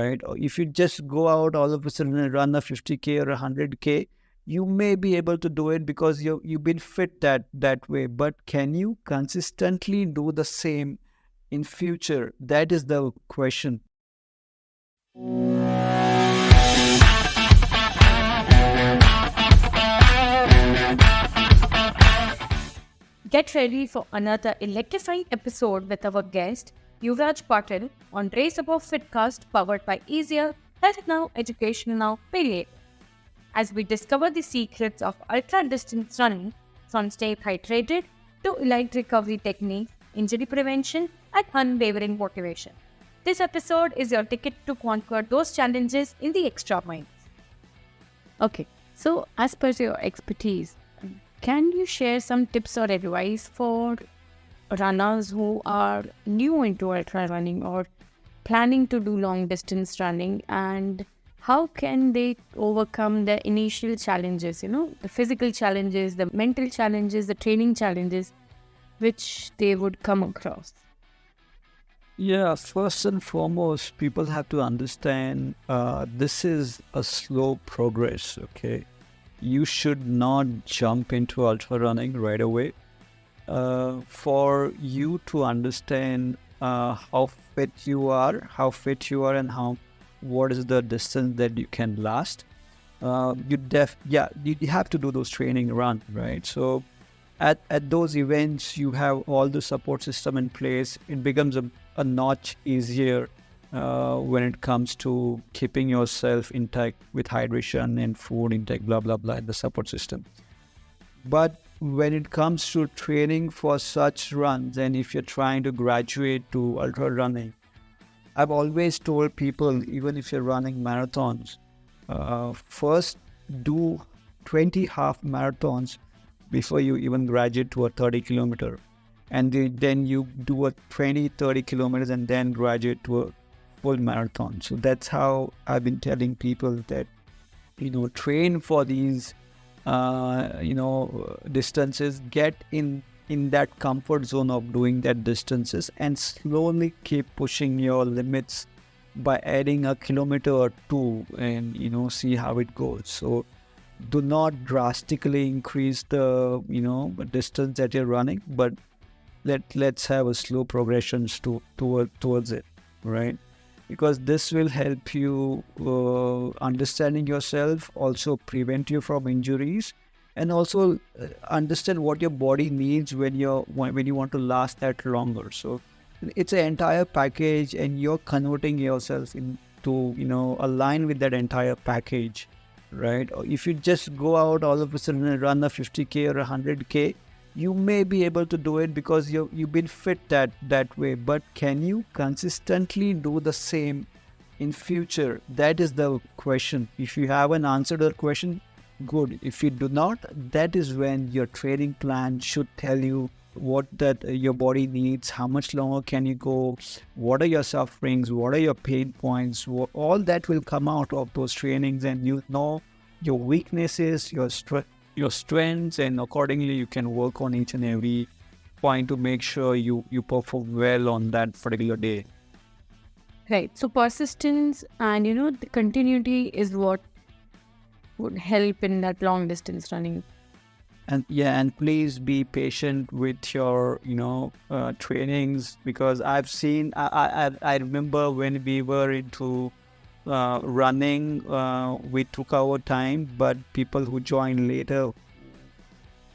right? Or if you just go out all of a sudden and run a 50K or 100K, you may be able to do it because you've been fit that way. But can you consistently do the same in future? That is the question. Get ready for another electrifying episode with our guest, Yuvaraj Patil, on Above FitCast, powered by Easier, Health Now, Education Now, Period. As we discover the secrets of ultra-distance running, from stay hydrated to elite recovery techniques, injury prevention, and unwavering motivation. This episode is your ticket to conquer those challenges in the extra miles. Okay, so as per your expertise, can you share some tips or advice for runners who are new into ultra running or planning to do long distance running, and how can they overcome the initial challenges, the physical challenges, the mental challenges, the training challenges which they would come across? Yeah, first and foremost, people have to understand this is a slow progress, okay? You should not jump into ultra running right away. For you to understand how fit you are, and what is the distance that you can last, you have to do those training run, right? So at those events, you have all the support system in place. It becomes a notch easier when it comes to keeping yourself intact with hydration and food intake, blah, blah, blah, in the support system. But when it comes to training for such runs, and if you're trying to graduate to ultra running, I've always told people, even if you're running marathons, first do 20 half marathons before you even graduate to a 30 kilometer. And then you do a 20, 30 kilometers and then graduate to a full marathon. So that's how I've been telling people that, train for these, distances, get in that comfort zone of doing that distances, and slowly keep pushing your limits by adding a kilometer or two, and, see how it goes. So do not drastically increase the, distance that you're running, but let's have a slow progression towards it, right? Because this will help you understanding yourself, also prevent you from injuries, and also understand what your body needs when you want to last that longer. So it's an entire package, and you're converting yourself into, align with that entire package, right? Or if you just go out all of a sudden and run a 50K or 100K, you may be able to do it because you've been fit that way. But can you consistently do the same in future? That is the question. If you have an answer to that question, good. If you do not, that is when your training plan should tell you what that your body needs, how much longer can you go, what are your sufferings, what are your pain points, all that will come out of those trainings, and you know your weaknesses, your strengths, and accordingly you can work on each and every point to make sure you perform well on that particular day. Right. So persistence and the continuity is what would help in that long distance running. And please be patient with your trainings, because I've seen I remember when we were into running, we took our time, but people who joined later,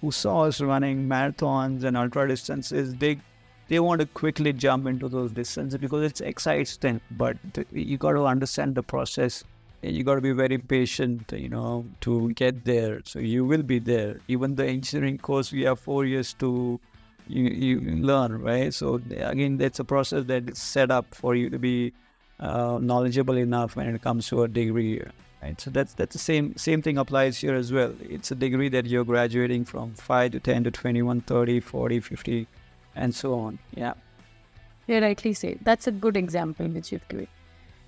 who saw us running marathons and ultra distances, they want to quickly jump into those distances because it excites them. But you got to understand the process, and you got to be very patient, to get there. So you will be there. Even the engineering course, we have 4 years to you learn, right? So again, that's a process that is set up for you to be knowledgeable enough when it comes to a degree, right? So that's the same thing applies here as well. It's a degree that you're graduating from 5 to 10 to 21, 30, 40, 50, and so on. Yeah. You rightly say. That's a good example which you've given.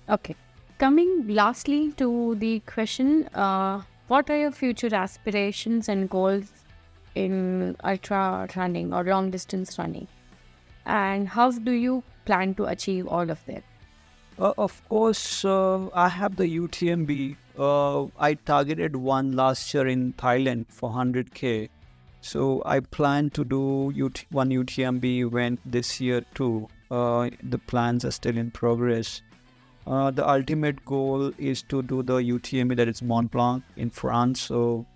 Okay. Coming lastly to the question, what are your future aspirations and goals in ultra running or long distance running? And how do you plan to achieve all of that? Of course, I have the UTMB. I targeted one last year in Thailand for 100K. So I plan to do one UTMB event this year too. The plans are still in progress. The ultimate goal is to do the UTMB, that is Mont Blanc in France. So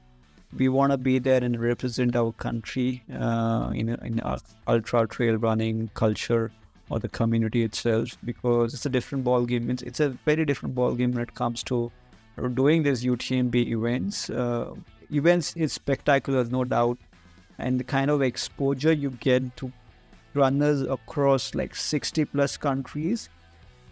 we want to be there and represent our country in our ultra trail running culture or the community itself, because it's a different ball game. It's a very different ball game when it comes to doing these UTMB events. Events is spectacular, no doubt, and the kind of exposure you get to runners across like 60 plus countries,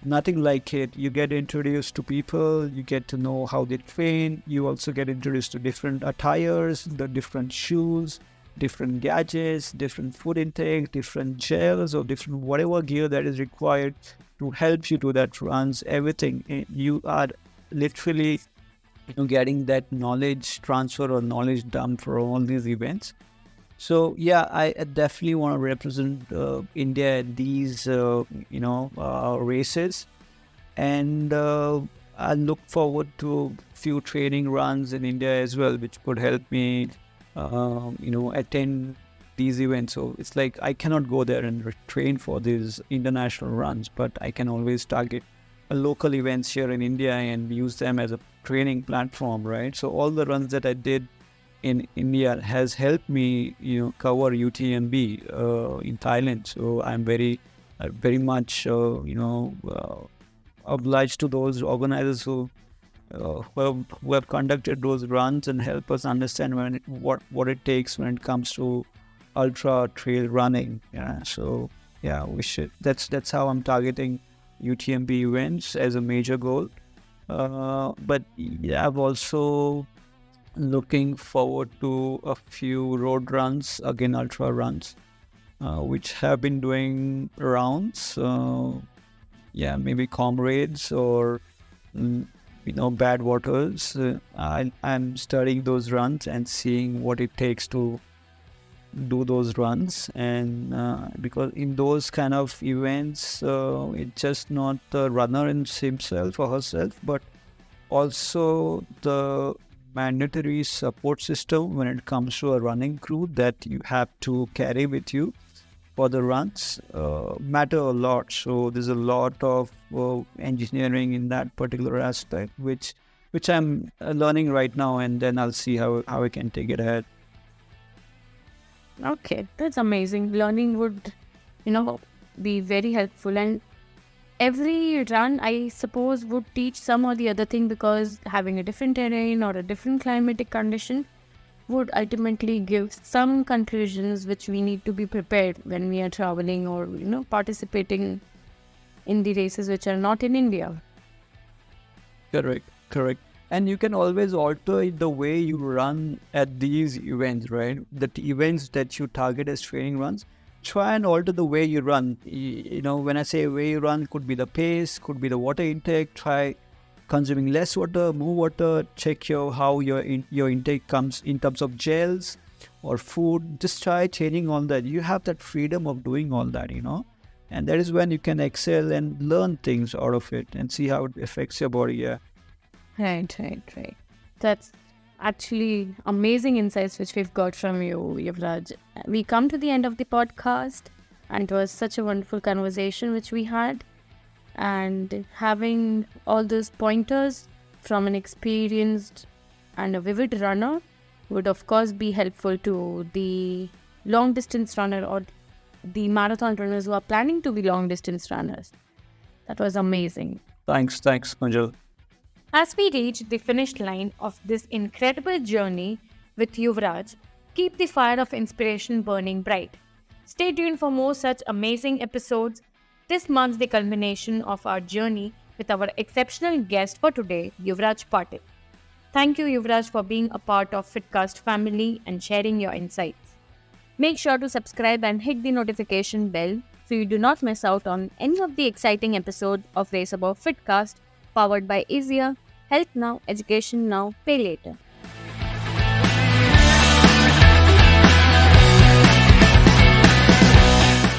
nothing like it. You get introduced to people, you get to know how they train, you also get introduced to different attires, the different shoes, different gadgets, different food intake, different gels, or different whatever gear that is required to help you do that runs, everything. You are literally getting that knowledge transfer or knowledge dump for all these events. So yeah, I definitely want to represent India at these races, and I look forward to few training runs in India as well, which could help me attend these events. So it's like I cannot go there and train for these international runs, but I can always target local events here in India and use them as a training platform, right? So all the runs that I did in India has helped me, cover UTMB in Thailand. So I'm very much, obliged to those organizers who have conducted those runs and help us understand what it takes when it comes to ultra trail running. Yeah. So yeah, we should. That's how I'm targeting UTMB events as a major goal. But yeah, I've also looking forward to a few road runs, again ultra runs, which have been doing rounds. Maybe Comrades or Bad Waters. I'm studying those runs and seeing what it takes to do those runs, and because in those kind of events, it's just not the runner in himself or herself, but also the mandatory support system when it comes to a running crew that you have to carry with you for the runs matter a lot. So there's a lot of engineering in that particular aspect, which I'm learning right now, and then I'll see how I can take it ahead. Okay, that's amazing. Learning would, be very helpful. And every run, I suppose, would teach some or the other thing, because having a different terrain or a different climatic condition would ultimately give some conclusions which we need to be prepared when we are traveling or, participating in the races which are not in India. Correct. And you can always alter the way you run at these events, right? The events that you target as training runs, try and alter the way you run. When I say way you run, could be the pace, could be the water intake. Try consuming less water, more water. Check how your intake comes in terms of gels or food. Just try changing all that. You have that freedom of doing all that, and that is when you can excel and learn things out of it and see how it affects your body. Yeah. Right. That's actually amazing insights which we've got from you, Yuvraj. We come to the end of the podcast, and it was such a wonderful conversation which we had. And having all those pointers from an experienced and a vivid runner would of course be helpful to the long distance runner or the marathon runners who are planning to be long distance runners. That was amazing. Thanks, Kunjal. As we reach the finish line of this incredible journey with Yuvraj, keep the fire of inspiration burning bright. Stay tuned for more such amazing episodes. This marks the culmination of our journey with our exceptional guest for today, Yuvraj Patil. Thank you, Yuvraj, for being a part of FitCast family and sharing your insights. Make sure to subscribe and hit the notification bell so you do not miss out on any of the exciting episodes of Race Above FitCast, powered by Easier, Health Now, Education Now, Pay Later.